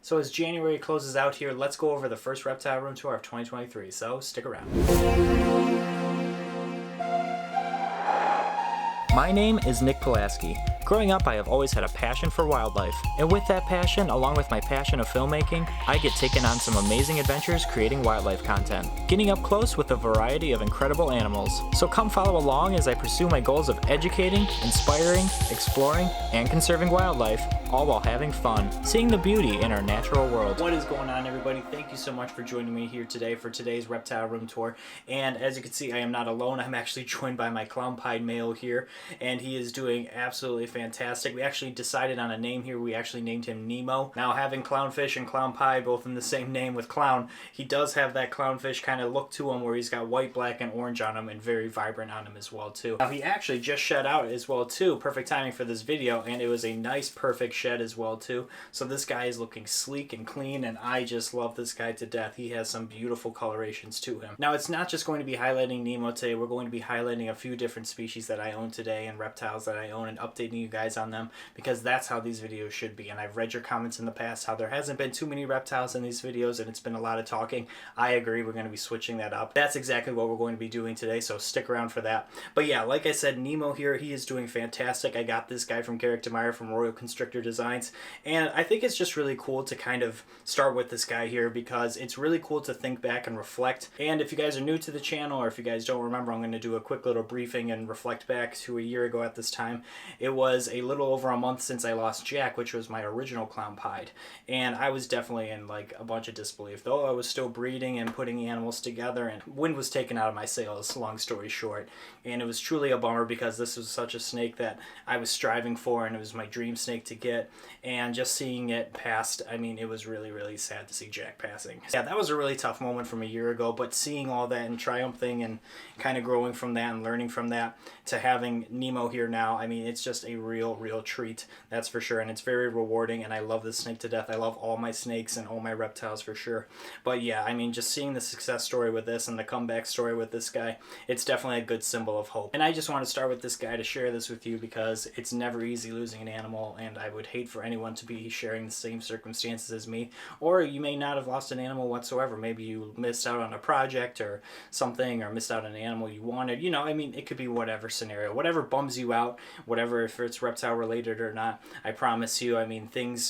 So as January closes out here, let's go over the first reptile room tour of 2023, so stick around. My name is Nick Pulaski. Growing up, I have always had a passion for wildlife, and with that passion, along with my passion of filmmaking, I get taken on some amazing adventures creating wildlife content, getting up close with a variety of incredible animals. So come follow along as I pursue my goals of educating, inspiring, exploring, and conserving wildlife, all while having fun, seeing the beauty in our natural world. What is going on, everybody? Thank you so much for joining me here today for today's reptile room tour. And as you can see, I am not alone. I'm actually joined by my clown pied male here, and he is doing absolutely fantastic. We actually decided on a name here. We actually named him Nemo. Now, having clownfish and clown pie both in the same name with clown, he does have that clownfish kind of look to him where he's got white, black, and orange on him, and very vibrant on him as well too. Now, he actually just shed out as well too. Perfect timing for this video, and it was a nice, perfect shed as well too. So this guy is looking sleek and clean, and I just love this guy to death. He has some beautiful colorations to him. Now, it's not just going to be highlighting Nemo today. We're going to be highlighting a few different species that I own today and reptiles that I own, and updating you guys on them, because that's how these videos should be. And I've read your comments in the past how there hasn't been too many reptiles in these videos and it's been a lot of talking. I agree, we're going to be switching that up. That's exactly what we're going to be doing today, so stick around for that. But yeah, like I said, Nemo here, he is doing fantastic. I got this guy from Garrick DeMeyer from Royal Constrictor Designs, and I think it's just really cool to kind of start with this guy here because it's really cool to think back and reflect. And if you guys are new to the channel, or if you guys don't remember, I'm going to do a quick little briefing and reflect back to a year ago at this time. It was a little over a month since I lost Jack, which was my original clown pied, and I was definitely in like a bunch of disbelief, though I was still breeding and putting animals together, and wind was taken out of my sails, long story short. And it was truly a bummer because this was such a snake that I was striving for, and it was my dream snake to get, and just seeing it passed, I mean, it was really, really sad to see Jack passing. Yeah, that was a really tough moment from a year ago, but seeing all that and triumphing and kind of growing from that and learning from that to having Nemo here now, I mean, it's just a real treat, that's for sure. And it's very rewarding, and I love this snake to death. I love all my snakes and all my reptiles for sure. But yeah, I mean, just seeing the success story with this and the comeback story with this guy, it's definitely a good symbol of hope. And I just want to start with this guy to share this with you because it's never easy losing an animal, and I would hate for anyone to be sharing the same circumstances as me. Or you may not have lost an animal whatsoever. Maybe you missed out on a project or something, or missed out on an animal you wanted. You know, I mean, it could be whatever scenario, whatever bums you out, whatever, if it's reptile related or not. I promise you, I mean,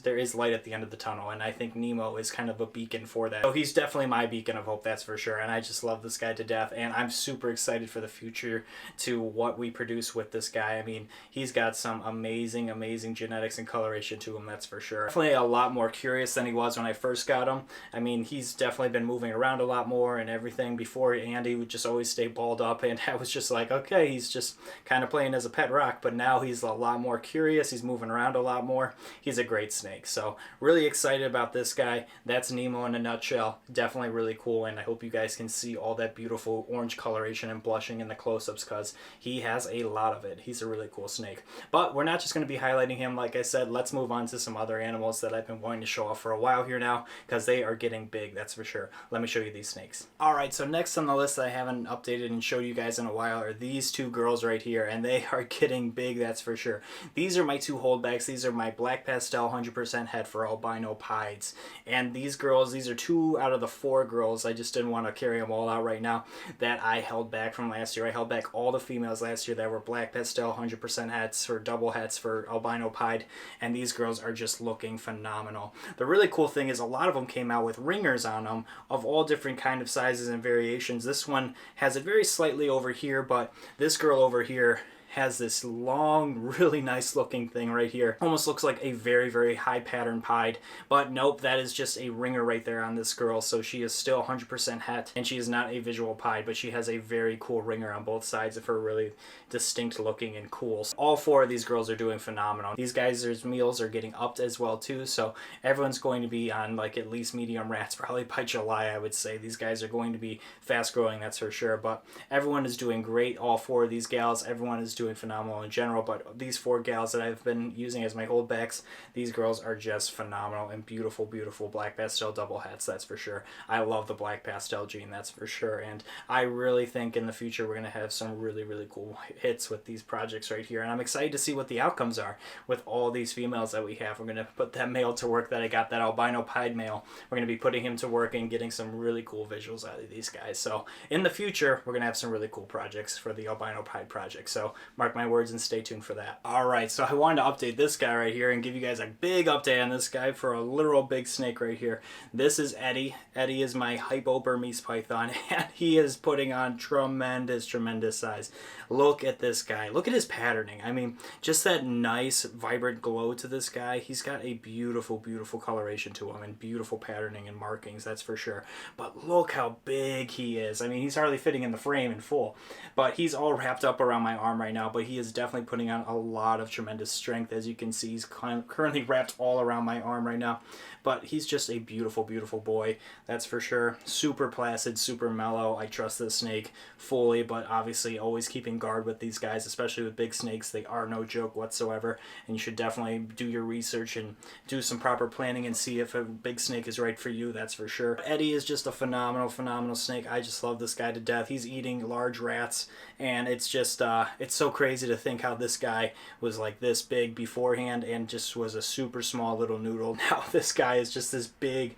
there is light at the end of the tunnel, and I think Nemo is kind of a beacon for that. So he's definitely my beacon of hope, that's for sure. And I just love this guy to death, and I'm super excited for the future to what we produce with this guy. I mean, he's got some amazing genetics and coloration to him, that's for sure. Definitely a lot more curious than he was when I first got him. I mean, he's definitely been moving around a lot more and everything. Before, Andy would just always stay balled up, and I was just like, okay, he's just kind of playing as a pet rock. But now he's a lot more curious, he's moving around a lot more. He's a great snake, so really excited about this guy. That's Nemo in a nutshell. Definitely really cool, and I hope you guys can see all that beautiful orange coloration and blushing in the close-ups because he has a lot of it. He's a really cool snake. But we're not just going to be highlighting him. Like I said, let's move on to some other animals that I've been wanting to show off for a while here now because they are getting big, that's for sure. Let me show you these snakes. Alright, so next on the list that I haven't updated and showed you guys in a while are these two girls right here, and they are getting big, that's for sure. These are my two holdbacks. These are my black pastel 100% het for albino pieds, and these girls, these are 2 out of the 4 girls. I just didn't want to carry them all out right now that I held back from last year. I held back all the females last year that were black pastel 100% hets or double hets for albino pied, and these girls are just looking phenomenal. The really cool thing is a lot of them came out with ringers on them of all different kind of sizes and variations. This one has it very slightly over here, but this girl over here has this long, really nice looking thing right here. Almost looks like a very high pattern pied, but nope, that is just a ringer right there on this girl. So she is still 100% het, and she is not a visual pied, but she has a very cool ringer on both sides of her, really distinct looking and cool. So all 4 of these girls are doing phenomenal. These guys' meals are getting upped as well too, so everyone's going to be on like at least medium rats probably by July, I would say. These guys are going to be fast growing, that's for sure, but everyone is doing great. All 4 of these gals, everyone is doing phenomenal in general, but these 4 gals that I've been using as my holdbacks, these girls are just phenomenal and beautiful, beautiful black pastel double hats, that's for sure. I love the black pastel gene, that's for sure, and I really think in the future we're going to have some really, really cool hits with these projects right here, and I'm excited to see what the outcomes are with all these females that we have. We're going to put that male to work that I got, that albino pied male. We're going to be putting him to work and getting some really cool visuals out of these guys. So in the future, we're going to have some really cool projects for the albino pied project. So mark my words and stay tuned for that. All right, so I wanted to update this guy right here and give you guys a big update on this guy for a literal big snake right here. This is Eddie. Eddie is my hypo Burmese python, and he is putting on tremendous, tremendous size. Look at this guy. Look at his patterning. I mean, just that nice, vibrant glow to this guy. He's got a beautiful, beautiful coloration to him and beautiful patterning and markings, that's for sure. But look how big he is. I mean, he's hardly fitting in the frame in full, but he's all wrapped up around my arm right now, but he is definitely putting on a lot of tremendous strength. As you can see, he's currently wrapped all around my arm right now, but he's just a beautiful, beautiful boy, that's for sure. Super placid, super mellow. I trust this snake fully, but obviously always keeping guard with these guys, especially with big snakes. They are no joke whatsoever, and you should definitely do your research and do some proper planning and see if a big snake is right for you, that's for sure. Eddie is just a phenomenal, phenomenal snake. I just love this guy to death. He's eating large rats, and it's just it's so crazy to think how this guy was like this big beforehand and just was a super small little noodle. Now this guy is just this big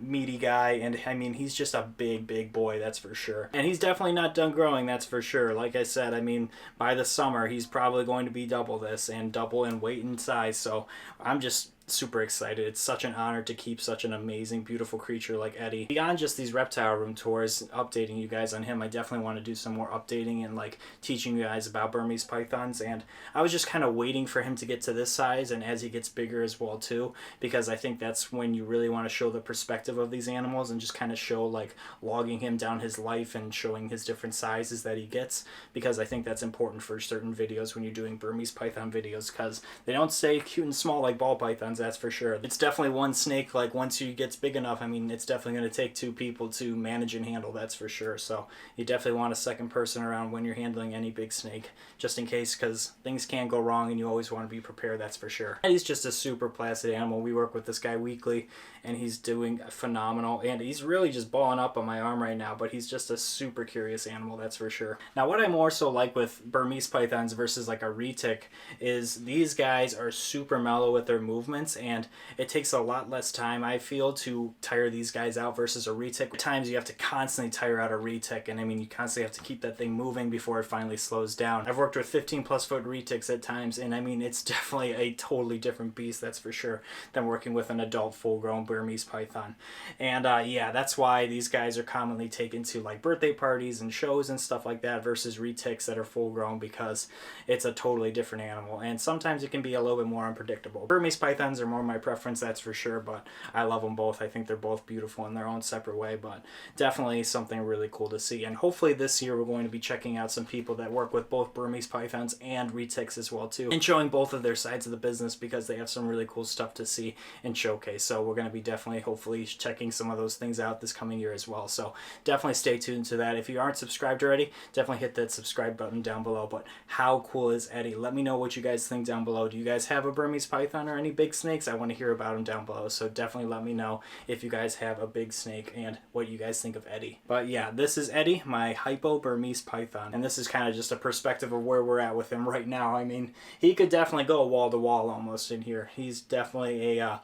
meaty guy, and I mean, he's just a big boy, that's for sure. And he's definitely not done growing, that's for sure. Like I said, I mean, by the summer he's probably going to be double this and double in weight and size, so I'm just super excited. It's such an honor to keep such an amazing, beautiful creature like Eddie. Beyond just these reptile room tours, updating you guys on him, I definitely want to do some more updating and like teaching you guys about Burmese pythons, and I was just kind of waiting for him to get to this size and as he gets bigger as well too, because I think that's when you really want to show the perspective of these animals and just kind of show like logging him down his life and showing his different sizes that he gets, because I think that's important for certain videos when you're doing Burmese python videos, because they don't stay cute and small like ball pythons, that's for sure. It's definitely one snake, like once he gets big enough, I mean, it's definitely going to take 2 people to manage and handle, that's for sure. So you definitely want a second person around when you're handling any big snake, just in case, because things can go wrong and you always want to be prepared, that's for sure. And he's just a super placid animal. We work with this guy weekly and he's doing phenomenal, and he's really just balling up on my arm right now, but he's just a super curious animal, that's for sure. Now what I more so like with Burmese pythons versus like a retic is these guys are super mellow with their movements, and it takes a lot less time, I feel, to tire these guys out versus a retic. At times you have to constantly tire out a retic, and I mean, you constantly have to keep that thing moving before it finally slows down. I've worked with 15+ foot retics at times, and I mean, it's definitely a totally different beast, that's for sure, than working with an adult full-grown Burmese python. And yeah, that's why these guys are commonly taken to like birthday parties and shows and stuff like that versus retics that are full-grown, because it's a totally different animal, and sometimes it can be a little bit more unpredictable. Burmese pythons are more my preference, that's for sure, but I love them both. I think they're both beautiful in their own separate way, but definitely something really cool to see. And hopefully this year we're going to be checking out some people that work with both Burmese pythons and retics as well too, and showing both of their sides of the business, because they have some really cool stuff to see and showcase. So we're going to be definitely hopefully checking some of those things out this coming year as well, so definitely stay tuned to that. If you aren't subscribed already, definitely hit that subscribe button down below. But how cool is Eddie? Let me know what you guys think down below. Do you guys have a Burmese python or any big snakes? I want to hear about them down below, so definitely let me know if you guys have a big snake and what you guys think of Eddie. But yeah, this is Eddie, my hypo Burmese python, and this is kind of just a perspective of where we're at with him right now. I mean, he could definitely go wall to wall almost in here. He's definitely a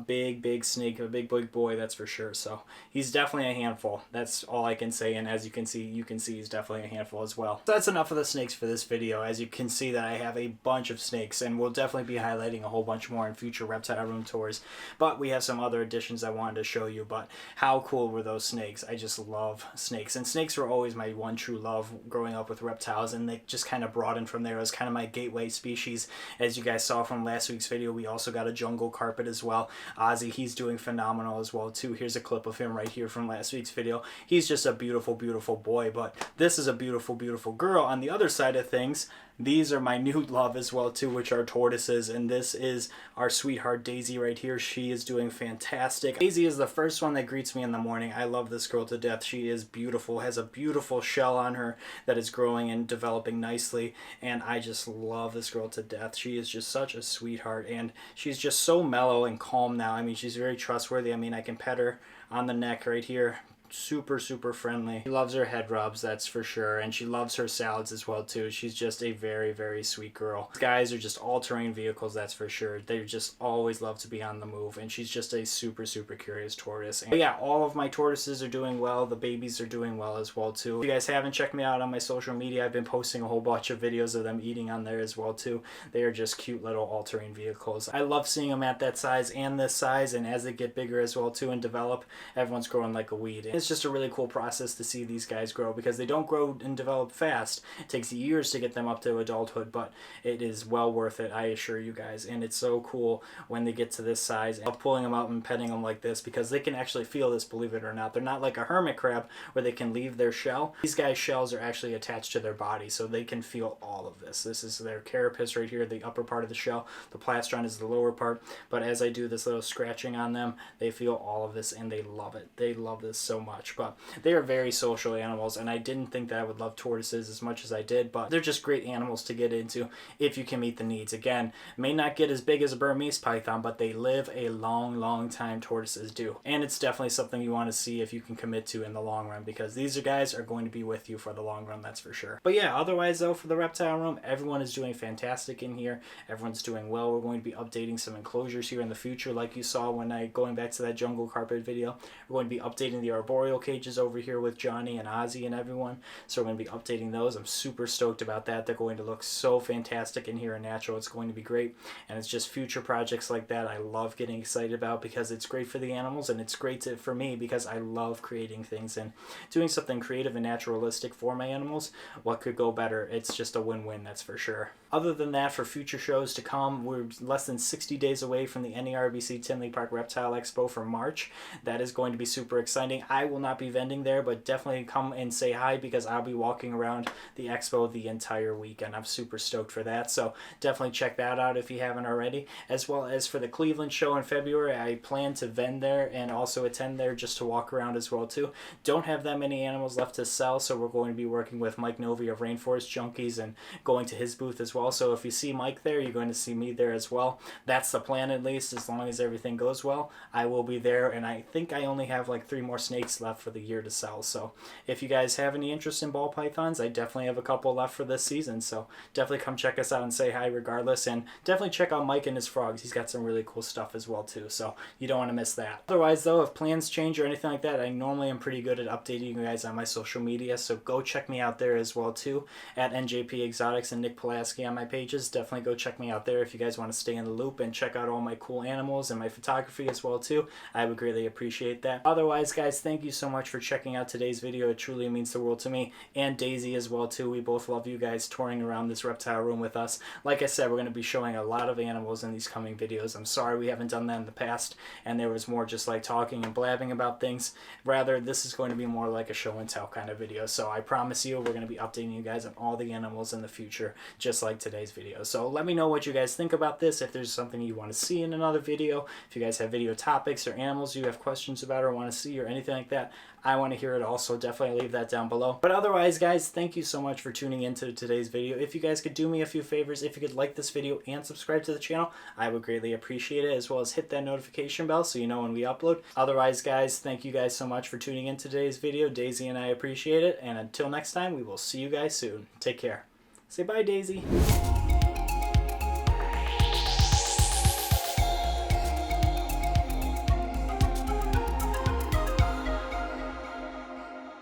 big snake, a big boy, that's for sure. So he's definitely a handful, that's all I can say, and as you can see he's definitely a handful as well. So that's enough of the snakes for this video. As you can see that I have a bunch of snakes, and we'll definitely be highlighting a whole bunch more in future reptile room tours, but we have some other additions I wanted to show you. But how cool were those snakes? I just love snakes, and snakes were always my one true love growing up with reptiles, and they just kind of broadened from there. It was kind of my gateway species. As you guys saw from last week's video, we also got a jungle carpet as well. Ozzy, he's doing phenomenal as well too. Here's a clip of him right here from last week's video. He's just a beautiful boy, but this is a beautiful girl. On the other side of things, These are my new love as well too, which are tortoises, and this is our sweetheart Daisy right here. She is doing fantastic. Daisy is the first one that greets me in the morning. I love this girl to death. She is beautiful, has a beautiful shell on her that is growing and developing nicely, and I just love this girl to death. She is just such a sweetheart, and she's just so mellow and calm now. I mean, she's very trustworthy. I mean, I can pet her on the neck right here. Super friendly. She loves her head rubs, that's for sure, and she loves her salads as well too. She's just a very sweet girl. These guys are just all-terrain vehicles, that's for sure. They just always love to be on the move, and she's just a super curious tortoise. And yeah, all of my tortoises are doing well. The babies are doing well as well too. If you guys haven't checked me out on my social media, I've been posting a whole bunch of videos of them eating on there as well too. They are just cute little all-terrain vehicles. I love seeing them at that size and this size, and as they get bigger as well too and develop, everyone's growing like a weed. It's just a really cool process to see these guys grow, because they don't grow and develop fast. It takes years to get them up to adulthood, but it is well worth it, I assure you guys. And it's so cool when they get to this size. I'm pulling them out and petting them like this because they can actually feel this, believe it or not. They're not like a hermit crab where they can leave their shell. These guys' shells are actually attached to their body, so they can feel all of this. This is their carapace right here, the upper part of the shell. The plastron is the lower part, but as I do this little scratching on them, they feel all of this and they love it. They love this so much. But they are very social animals, and I didn't think that I would love tortoises as much as I did, but they're just great animals to get into if you can meet the needs. Again, may not get as big as a Burmese python, but they live a long time. Tortoises do, and it's definitely something you want to see if you can commit to in the long run, because these guys are going to be with you for the long run, that's for sure. But yeah, otherwise though, for the reptile room, everyone is doing fantastic in here. Everyone's doing well. We're going to be updating some enclosures here in the future, like you saw when going back to that jungle carpet video. We're going to be updating the arboreal cages over here with Johnny and Ozzy and everyone, so we're going to be updating those. I'm super stoked about that. They're going to look so fantastic in here and natural. It's going to be great, and it's just future projects like that I love getting excited about, because it's great for the animals and it's great for me, because I love creating things and doing something creative and naturalistic for my animals. What could go better? It's just a win-win, that's for sure. Other than that, for future shows to come, we're less than 60 days away from the NERBC Tinley Park Reptile Expo for March. That is going to be super exciting. I will not be vending there, but definitely come and say hi, because I'll be walking around the expo the entire weekend. I'm super stoked for that, so definitely check that out if you haven't already. As well as for the Cleveland show in February, I plan to vend there and also attend there just to walk around as well too. Don't have that many animals left to sell, so we're going to be working with Mike Novi of Rainforest Junkies and going to his booth as well. So if you see Mike there, you're going to see me there as well. That's the plan, at least, as long as everything goes well. I will be there, and I think I only have like 3 more snakes left for the year to sell. So if you guys have any interest in ball pythons, I definitely have a couple left for this season, so definitely come check us out and say hi regardless, and definitely check out Mike and his frogs. He's got some really cool stuff as well too, so you don't want to miss that. Otherwise though, if plans change or anything like that, I normally am pretty good at updating you guys on my social media, so go check me out there as well too, at NJP EXOTICS and Nick Pulaski on my pages. Definitely go check me out there if you guys want to stay in the loop and check out all my cool animals and my photography as well too. I would greatly appreciate that. Otherwise guys, thank you so much for checking out today's video. It truly means the world to me, and Daisy as well too. We both love you guys touring around this reptile room with us. Like I said, we're going to be showing a lot of animals in these coming videos. I'm sorry we haven't done that in the past, and there was more just like talking and blabbing about things. Rather, this is going to be more like a show and tell kind of video, so I promise you we're going to be updating you guys on all the animals in the future, just like today's video. So let me know what you guys think about this, if there's something you want to see in another video, if you guys have video topics or animals you have questions about or want to see or anything like that. I want to hear it all, so definitely leave that down below. But otherwise guys, thank you so much for tuning into today's video. If you guys could do me a few favors, if you could like this video and subscribe to the channel, I would greatly appreciate it, as well as hit that notification bell so you know when we upload. Otherwise guys, thank you guys so much for tuning in today's video. Daisy and I appreciate it, and until next time, we will see you guys soon. Take care. Say bye, Daisy.